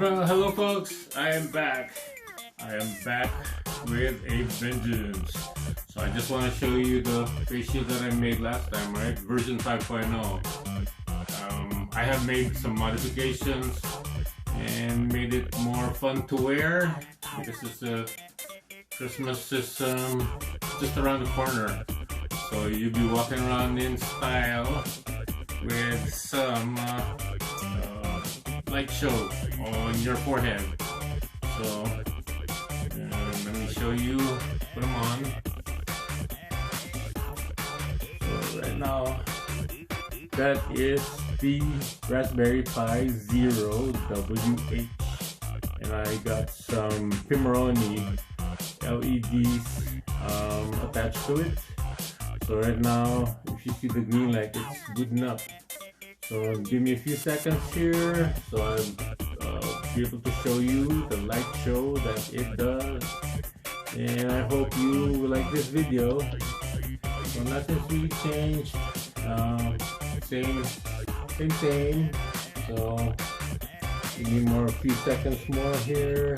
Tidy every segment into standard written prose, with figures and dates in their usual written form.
Well, hello folks, I am back with a vengeance. So I just want to show you the face shield that I made last time, right? Version 5.0. I have made some modifications and made it more fun to wear because it's a Christmas system just around the corner. So you'll be walking around in style with some light show on your forehead. So let me show you, put them on. So right now, that is the Raspberry Pi Zero WH, and I got some Pimoroni LEDs attached to it. So right now, if you see the green light, it's good enough. So give me a few seconds here, so I'll be able to show you the light show that it does. And I hope you will like this video. So nothing's really changed. Same. So give me a few seconds more here,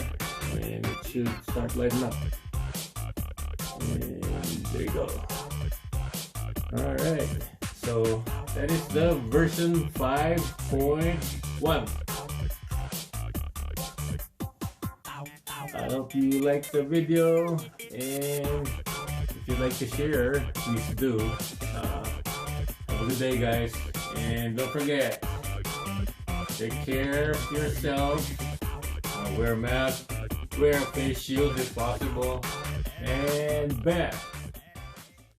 and it should start lighting up. And there you go. Alright, so that is the version 5.1. I hope you liked the video, and if you'd like to share, please do. Have a good day, guys, and don't forget, take care of yourself, wear a mask, wear a face shield if possible, and bam!